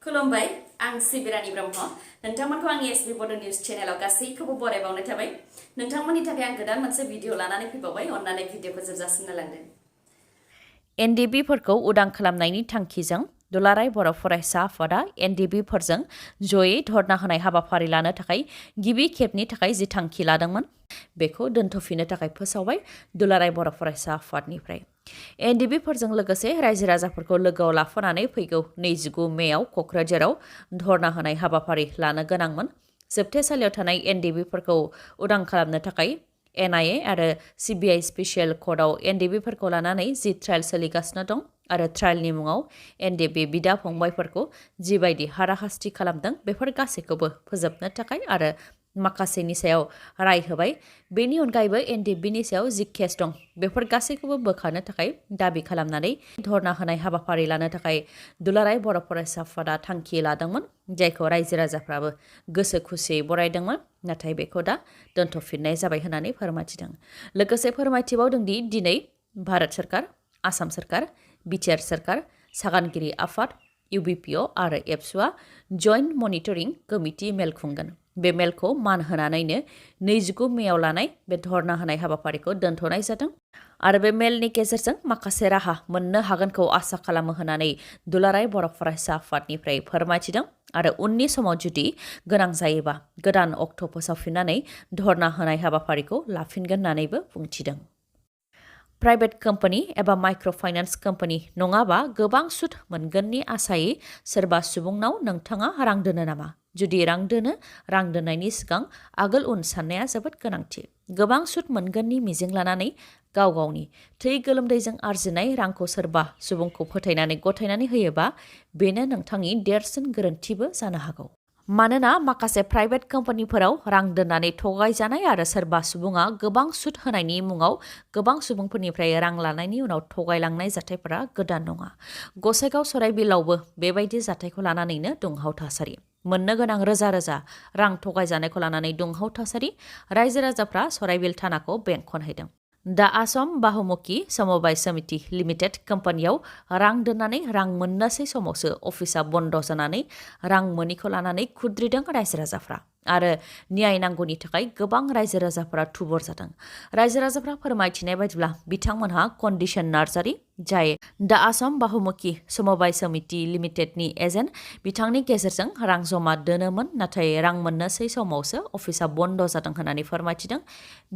खुलुमबाय आं सिबिरानि ब्रह्म नोंथांमोनखौ आंनि SBBodo News चेनेलाव गासैखौबो बरायबावनाय थाबाय नोंथांमोननि थाखाय आं गोदान मोनसे भिडिअ लानानै फैबावबाय अन्नानै भिडिअखौ जोबजासिम नायलांदो NDBफोरखौ उदां खालामनायनि थांखिजों दुलाराय बर' फरायसा आफादा NDBफोरजों जयै धरना होनाय हाबाफारि लानो थाखाय गिबि खेबनि थाखाय जि थांखि लादोंमोन बेखौ दोनथ'फिननो थाखाय फोसावबाय दुलाराय बर' फरायसा आफादनिफ्राय NDBफोरजों लोगोसे रायजो राजाफोरखौ लोगोआव लाफानानै फैगौ 29 मेआव क'क्राझाराव धरना होनाय हाबाफारि लानो गोनांमोन जोबथेसालियाव थानाय NDBफोरखौ उदां खालामनो थाखाय NIA आरो CBI स्पेसियेल कर्टआव NDBफोरखौ लानानै जि ट्रायल सोलिगासिनो दं आरो ट्रायलनि मुङाव NDB बिदा फंबायफोरखौ जिबायदि हाराहास्ति खालामदों बेफोर गासैखौबो फोजोबनो थाखाय आरो माखासेनि सायाव राय होबाय बेनि अनगायैबो NDBनि सायाव जि केस दं बेफोर गासैखौबो बोखारनो थाखाय दाबि खालामनानै धरना होनाय हाबाफारि लानो थाखाय दुलाराय बर' फरायसा आफादा थांखि लादोंमोन जायखौ रायजो राजाफ्राबो गोसो खुसियै बरायदोंमोन नाथाय बेखौ दा दोनथ'फिननाय जाबाय होननानै फोरमायथिदों लोगोसे फोरमायथिबावदों दि दिनै भारत सरकार आसाम सरकार बिटिआर सरकार सागानगिरि आफाद UBPO आरो एबसुआ जइन्ट मनिटरिं कमिटि मेल खुंगोन बे मेलखौ मान होनानैनो 29 मेआव लानाय बे धरना होनाय हाबाफारिखौ दोनथ'नाय जादों आरो बे मेलनि गेजेरजों माखासे राहा मोननो हागोनखौ आसा खालामो होननानै दुलाराय बर' फरायसा आफादनिफ्राय फोरमायथिदों आरो उननि समाव जुदि गोनां जायोबा गोदान अक्ट' फोसावफिननानै धरना होनाय हाबाफारिखौ लाफिनगोन होननानैबो बुंथिदों प्राइभेट कम्पानि एबा माइक्र' फाइनान्स कम्पानि नङाबा गोबां सुद मोनगोननि आसायै सोरबा सुबुंनाव नोंथाङा रां दोनो नामा जुदि रां दोनो रां दोननायनि सिगां आगोल उन साननाया जोबोद गोनांथि गोबां सुद मोनगोननि मिजिं लानानै गाव गावनि थै गोलोमदैजों आरजिनाय रांखौ सोरबा सुबुंखौ फोथायनानै गथायनानै होयोबा बेनो नोंथांनि देरसिन गोरोन्थिबो जानो हागौ मानोना माखासे प्राइभेट कम्पानिफोराव रां दोननानै थगायजानाय आरो सोरबा सुबुङा गोबां सुद होनायनि मुङाव गोबां सुबुंफोरनिफ्राय रां लानायनि उनाव थगायलांनाय जाथायफोरा गोदान नङा गसाइगाव सराइबिलावबो बेबायदि जाथायखौ लानानैनो दुंहाव थासारि मोननो गोनां रोजा रोजा रां थगायजानायखौ लानानै दुंहाव थासारि रायजो राजाफ्रा सराइबिल थानाखौ बेंखनहैदों दा आसाम बाहुमुखि समबाय समिति लिमिटेड कम्पानियाव रां दोननानै रां मोननोसै समावसो अफिसा बन्द जानानै रां मोनिखौ लानानै खुद्रिदों रायजो राजाफ्रा आरो न्याय नांगौनि थाखाय गोबां रायजो राजाफोरा थुबुर जादों रायजो राजाफ्रा फोरमायथिनाय बायदिब्ला बिथांमोनहा कन्डिशन नार्जारि जाय दा आसाम बाहुमुखि समबाय समिति लिमिटेडनि एजेन्ट बिथांनि गेजेरजों रां जमा दोनोमोन नाथाय रां मोननोसै समावसो अफिसा बन्द जादों होननानै फोरमायथिदों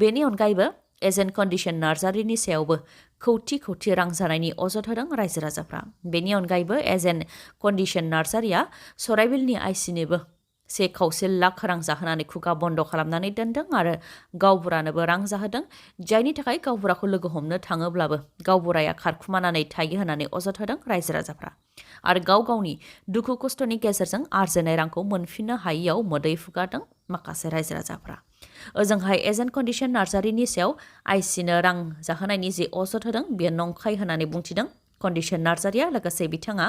बेनि अनगायैबो एजेन्ट कन्डिशन नार्जारिनि सायावबो खौथि खौथि रां जानायनि अजद होदों रायजो राजाफ्रा बेनि अनगायैबो एजेन्ट कन्डिशन नार्जारिया सराइबिलनि आइसिनोबो 1.25 लाख रां जाहोनानै खुगा बन्द खालामनानै दोनदों आरो गावबुरानोबो रां जाहोदों जायनि थाखाय गावबुराखौ लोगो हमनो थाङोब्लाबो गावबुराया खारखुमानानै थायो होननानै अजद होदों रायजो राजाफ्रा आरो गाव गावनि दुखु खस्थ'नि गेजेरजों आरजिनाय रांखौ मोनफिननो हायियाव मोदै फुगारदों माखासे रायजो राजाफ्रा ओजोंहाय एजेन्ट कन्डिशन नार्जारिनि सायाव आइसिनो रां जाहोनायनि जे अजद होदों बेयो नंखाय होननानै बुंथिदों कन्डिशन नार्जारिया लोगोसे बिथाङा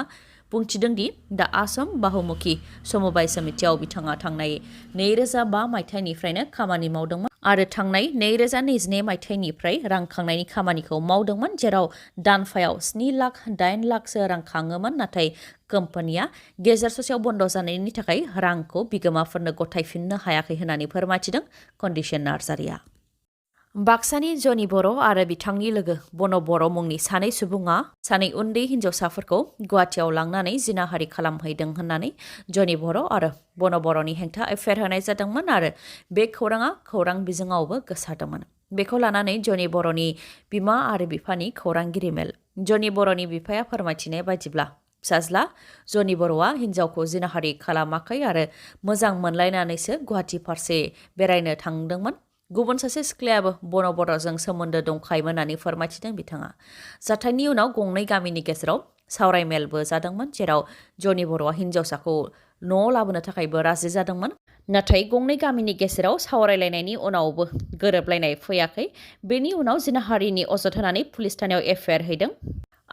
बुंथिदों दि दा आसाम बाहुमुखि समबाय समितियाव बिथाङा थांनाय 2005 मायथाइनिफ्रायनो खामानि मावदोंमोन आरो थांनाय 2022 मायथाइनिफ्राय रां खांनायनि खामानिखौ मावदोंमोन जेराव दानफायाव 7 लाख 8 लाखसो रां खाङोमोन नाथाय कम्पानिया गेजेर ससेयाव बन्द जानायनि थाखाय रांखौ बिगोमाफोरनो गथायफिननो हायाखै होननानै फोरमायथिदों कन्डिशन नार्जारिया बाक्सानि जनि बर' आरो बिथांनि लोगो बन बर' मुंनि सानै सुबुङा सानै उन्दै हिन्जावसाफोरखौ गुवाहाटियाव लांनानै जिनाहारि खालामहैदों होननानै जनि बर' आरो बन बर'नि हेंथा एफआइआर होनाय जादोंमोन आरो बे खौराङा खौरां बिजोङावबो गोसारदोंमोन बेखौ लानानै जनि बर'नि बिमा आरो बिफानि खौरांगिरि मेल जनि बर'नि बिफाया फोरमायथिनाय बायदिब्ला फिसाज्ला जनि बर'आ हिन्जावखौ जिनाहारि खालामाखै आरो मोजां मोनलायनानैसो गुवाहाटि फारसे बेरायनो थांदोंमोन गुबुन सासे सिख्लायाबो बन बर'जों सोमोन्दो दंखायोमोन होननानै फोरमायथिदों बिथाङा जाथायनि उनाव गंनै गामिनि गेजेराव सावरायमेलबो जादोंमोन जेराव जनि बर'आ हिन्जावसाखौ न'आव लाबोनो थाखायबो राजि जादोंमोन नाथाय गंनै गामिनि गेजेराव सावरायलायनायनि उनावबो गोरोबलायनाय फैयाखै बेनि उनाव जिनाहारिनि अजद होनानै पुलिस थानायाव एफआइआर हैदों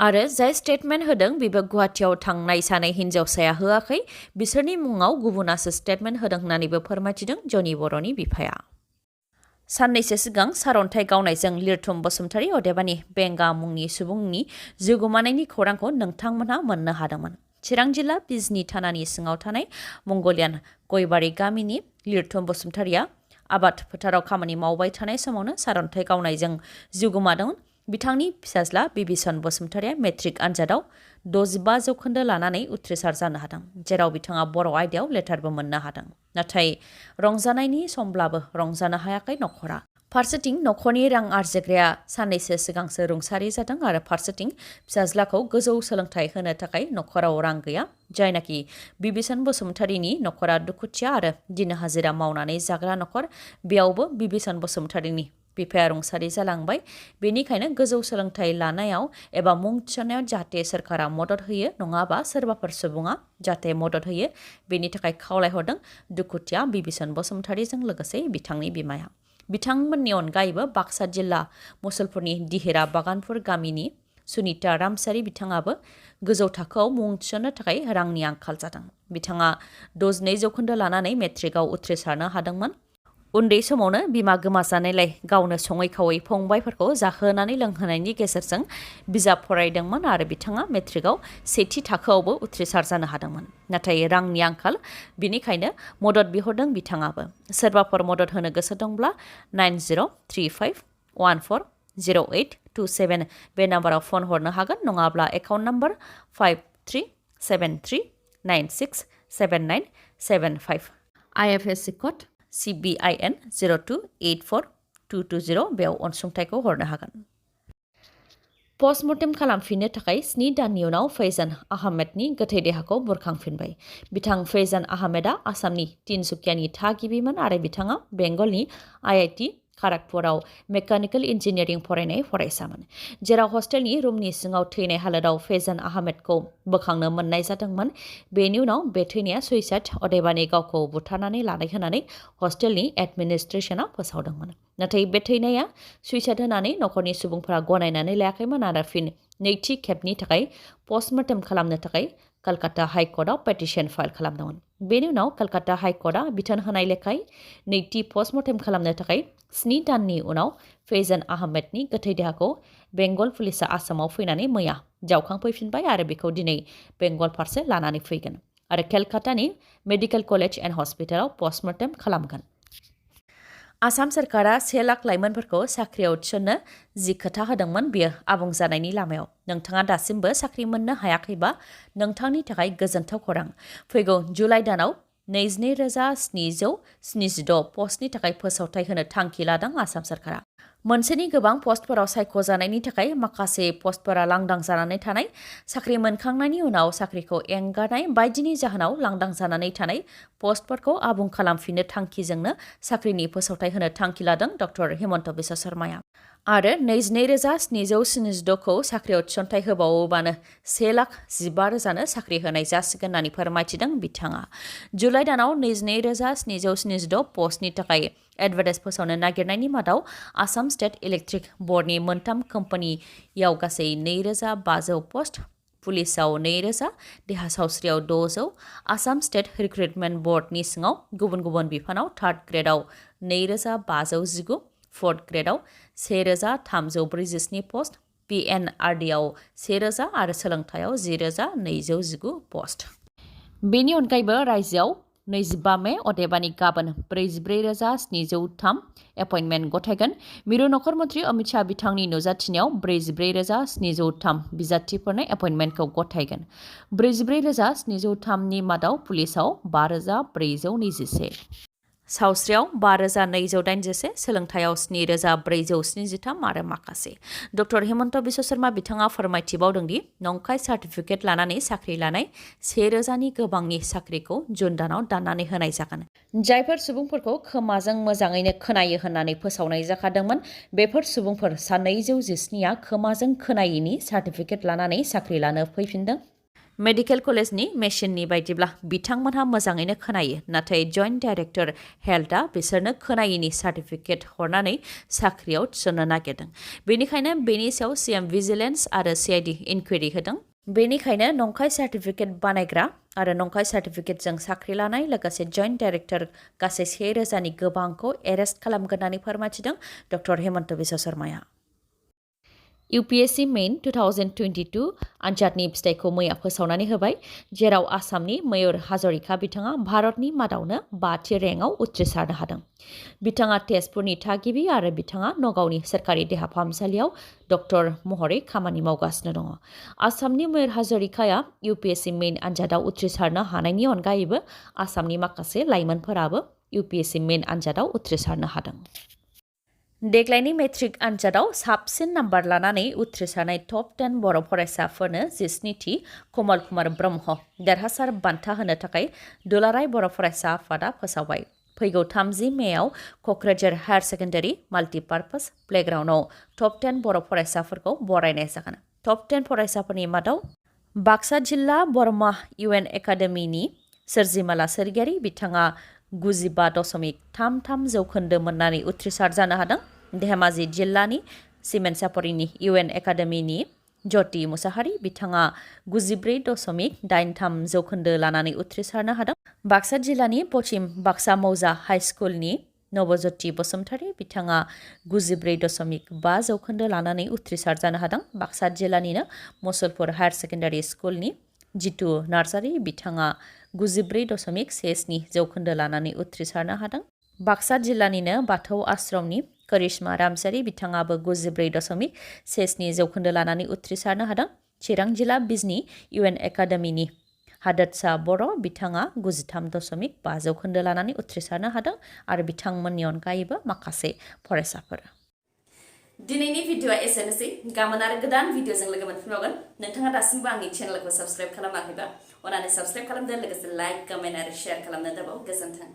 आरो जाय स्टेटमेन्ट होदों बेबो गुवाहाटियाव थांनाय सानै हिन्जावसाया होआखै बिसोरनि मुङाव गुबुनासो स्टेटमेन्ट होदों होननानैबो फोरमायथिदों जनि बर'नि बिफाया साननैसो सिगां सारन्थाइ गावनायजों लिरथुम बसुमतारी अदेबानि बेंगा मुंनि सुबुंनि जिउ गोमानायनि खौरांखौ नोंथांमोनहा मोननो हादोंमोन चिरां जिल्ला बिजनी थानानि सिङाव थानाय मंगलियान गयबारि गामिनि लिरथुम बसुमतारिया आबाद फोथाराव खामानि मावबाय थानाय समावनो सारन्थाइ गावनायजों जिउ गोमादोंमोन। बिथांनि फिसाज्ला बिबिसन बसुमतारिया मेट्रिक आनजादाव 65% लानानै उथ्रिसार जानो हादों, जेराव बिथाङा बर' आयदायाव लेटारबो मोननो हादों। नाथाय रंजानायनि समब्लाबो रंजानो हायाखै नखरा। फारसेथिं नखरनि रां आरजिग्राया साननैसो सिगांसो रुंसारि जादों आरो फारसेथिं फिसाज्लाखौ गोजौ सोलोंथाइ होनो थाखाय नखराव रां गैया। जायनाखि बिबिसन बसुमतारिनि नखरा दुखुथिया आरो दिन हाजिरा मावनानै जाग्रा नखर, बेयावबो बिबिसन बसुमतारिनि बिफाया रुंसारि जालांबाय। बेनिखायनो गोजौ सोलोंथाइ लानायाव एबा मुं थिसननायाव जाहाथे सोरखारा मदद होयो, नङाबा सोरबाफोर सुबुङा जाहाथे मदद होयो, बेनि थाखाय खावलायहरदों दुखुथिया बिबिसन बसुमतारिजों लोगोसे बिथांनि बिमाया। बिथांमोननि अनगायैबो बाक्सा जिल्ला मुसलपुरनि दिहिरा बागानपुर गामिनि सुनिता रामसारि बिथाङाबो गोजौ थाखोआव मुं थिसननो थाखाय रांनि आंखाल जादों। बिथाङा 62% लानानै मेट्रिकआव उथ्रिसारनो हादोंमोन। उन्दै समावनो बिमा गोमाजानायलाय गावनो सङै खावै फंबायफोरखौ जाहोनानै लोंहोनायनि गेजेरजों बिजाब फरायदोंमोन आरो बिथाङा मेट्रिकआव सेथि थाखोआवबो उथ्रिसार जानो हादोंमोन। नाथाय रांनि आंखाल, बिनिखायनो मदद बिहरदों बिथाङाबो। सोरबाफोर मदद होनो गोसो दंब्ला 9035140827 बे नाम्बाराव फन हरनो हागोन, नङाब्ला account number 5373397975 IFSC code CBIN 0284220 बेयाव अनसुंथाइखौ हरनो हागोन। पस्टमर्टेम खालामफिननो थाखाय 7 दाननि उनाव फैजान आहमेदनि गोथै देहाखौ बुरखांफिनबाय। बिथां फैजान आहमेदा आसामनि तिनसुकियानि थागिबिमोन आरो बिथाङा बेंगलनि IIT खड़गपुराव मेकानिकेल इन्जिनियारिं फरायनाय फरायसामोन, जेराव हस्टेलनि रुमनि सिङाव थैनाय हालोदाव फैजान आहमेदखौ बोखांनो मोननाय जादोंमोन। बेनि उनाव बे थैनाया सुइसाइड, अदेबानि गावखौ बुथारनानै लानाय होननानै हस्टेलनि एडमिनिस्ट्रेशना फोसावदोंमोन। नाथाय बे थैनाया सुइसाइड होननानै नखरनि सुबुंफोरा गनायनानै लायाखैमोन आरो फिन नैथि खेबनि थाखाय पस्टमर्टेम खालामनो थाखाय कलकाता हाइकर्टआव पेटिशन फाइल खालामदोंमोन। बेनि उनाव कलकाता हाइकर्टआ बिथोन होनाय लेखायै नैथि पस्टमर्टेम खालामनो थाखाय 7 दाननि उनाव फैजान आहमेदनि गोथै देहाखौ बेंगल पुलिसआ आसामाव फैनानै मैया जावखांफैफिनबाय आरो बेखौ दिनै बेंगल फारसे लानानै फैगोन आरो कलकातानि मेडिकेल कलेज एन्ड हस्पिटालाव पस्टमर्टेम खालामगोन। आसाम सरकारा 1 लाख लाइमोनफोरखौ साख्रियाव थिसननो जि खोथा होदोंमोन, बेयो आबुं जानायनि लामायाव। नोंथाङा दासिमबो साख्रि मोननो हायाखैबा नोंथांनि थाखाय गोजोनथाव खौरां। फैगौ जुलाइ दानाव 22,776 पस्टनि थाखाय फोसावथाय होनो थांखि लादों आसाम सरकारा। मोनसेनि गोबां पस्टफोराव सायख'जानायनि थाखाय माखासे पस्टफोरा लांदां जानानै थानाय, साख्रि मोनखांनायनि उनाव साख्रिखौ एंगारनाय बायदिनि जाहोनाव लांदां जानानै थानाय पस्टफोरखौ आबुं खालामफिननो थांखिजोंनो साख्रिनि फोसावथाय होनो थांखि लादों डक्टर हिमन्त बिश्व शर्माया। आरो 22,776 खौ साख्रियाव थिसनथाइ होबावोबानो 1,15,000नो साख्रि होनाय जासिगोन होननानै फोरमायथिदों बिथाङा। जुलाइ दानाव 22,776 पस्टनि थाखाय एडभार्टाइज फोसावनो नागिरनायनि मादाव आसाम स्टेट इलेक्ट्रिक बर्डनि 3 कम्पानियाव गासै 2,500 पस्ट, पुलिसाव 2,000, देहा सावस्रियाव 600, आसाम स्टेट रिक्रुटमेन्ट बर्डनि सिङाव गुबुन गुबुन बिफानाव थार्ड ग्रेडआव 2,519, फोर्थ ग्रेडआव 1,347 पस्ट, PNRDआव 1,000 आरो सोलोंथायाव 10,219 पस्ट। बेनि अनगायैबो रायजोआव 25 मे अदेबानि गाबोन 44,703 एपइन्टमेन्ट गथायगोन। मिरु नखर मन्त्रि अमित शाह बिथांनि नुजाथिनायाव 44,703 बिजाथिफोरनो एपइन्टमेन्टखौ गथायगोन। 44,703 नि मादाव पुलिसाव 5,421, सावस्रियाव 5,281, सोलोंथायाव 7,473 आरो माखासे। डक्टर हिमन्त बिश्व शर्मा बिथाङा फोरमायथिबावदों दि नंखाय सार्टिफिकेट लानानै साख्रि लानाय 1,000नि गोबांनि साख्रिखौ जुन दानाव दाननानै होनाय जागोन। जायफोर सुबुंफोरखौ खोमाजों मोजाङैनो खोनायो होननानै फोसावनाय जाखादोंमोन, बेफोर सुबुंफोर 217आ खोमाजों खोनायैनि सार्टिफिकेट लानानै साख्रि लानो फैफिनदों। मेडिकेल कलेजनि मेसिननि बायदिब्ला बिथांमोनहा मोजाङैनो खोनायो, नाथाय जइन्ट डाइरेक्टर हेल्थआ बिसोरनो खोनायैनि सार्टिफिकेट हरनानै साख्रियाव थिसननो नागिरदों। बेनिखायनो बेनि सायाव CM भिजिलेन्स आरो CID इनकुवेरि होदों। बेनिखायनो नंखाय सार्टिफिकेट बानायग्रा आरो नंखाय सार्टिफिकेटजों साख्रि लानाय लोगोसे जइन्ट डाइरेक्टर गासै 1,000नि गोबांखौ एरेस्ट खालामगोन होननानै फोरमायथिदों डक्टर हिमन्त बिश्व शर्माया। UPSC मेन 2022 आनजादनि फिथाइखौ मैया फोसावनानै होबाय जेराव आसामनि मयूर हाजरिका बिथाङा भारतनि मादावनो 5थि रेंकआव उथ्रिसारनो हादों। बिथाङा तेजपुरनि थागिबि आरो बिथाङा नगावनि सोरखारि देहा फाहामसालियाव डक्टर महरै खामानि मावगासिनो दङ। आसामनि मयूर हाजरिकाया UPSC मेन आनजादाव उथ्रिसारनो हानायनि अनगायैबो आसामनि माखासे लाइमोनफोराबो UPSC मेन आनजादाव उथ्रिसारनो हादों। देग्लायनि मेट्रिक आनजादाव साबसिन नाम्बार लानानै उथ्रिसारनाय टप 10 बर' फरायसाफोरनो 17थि कमल कुमार ब्रह्म देरहासार बान्था होनो थाखाय दुलाराय बर' फरायसा आफादा फोसावबाय। फैगौ 30 मेआव क'क्राझार हायार सेकेन्डारि माल्टिपार्पस प्लेग्राउन्डआव टप 10 बर' फरायसाफोरखौ बरायनाय जागोन। टप 10 फरायसाफोरनि मादाव बाक्सा जिल्ला बरमा UN एकाडेमिनि सोरजिमाला सोरगियारि बिथाङा 95.33 जौखोन्दो मोननानै उथ्रिसार जानो हादों। धेमाजि जिल्लानि सिमेन्सापरिनि UN एकाडेमिनि ज्योति मुसाहारि बिथाङा 94.83 जौखोन्दो लानानै उथ्रिसारनो हादों। बाक्सा जिल्लानि पश्चिम बाक्सा मौजा हाइस्कुलनि नवज्योति बसुमतारी बिथाङा 94.5 जौखोन्दो लानानै उथ्रिसार जानो हादों। बाक्सा जिल्लानिनो मुसलपुर हायार सेकेन्डारि स्कुलनि जितु नार्जारी बिथाङा 94.17 जौखोन्दो लानानै उथ्रिसारनो हादों। बाक्सा जिल्लानिनो बाथौ आश्रमनि करिश्मा रामसारी बिथाङाबो 94.17 जौखोन्दो लानानै उथ्रिसारनो हादों। चिरां जिल्ला बिजनी UN एकाडेमिनि हादोरसा बर' बिथाङा 93.5 जौखोन्दो लानानै उथ्रिसारनो हादों आरो बिथांमोननि अनगायैबो माखासे फरायसाफोर। दिनैनि भिडिअआ एसेनोसै। गाबोन आरो गोदान भिडिअजों लोगो मोनफिनबावगोन। नोंथाङा दासिमबो आंनि चेनेलखौ साबस्क्राइब खालामाखैबा अन्नानै साबस्क्राइब खालामदो, लोगोसे लाइक, कमेन्ट आरो शेयार खालामनो दाबाव। गोजोन्थों।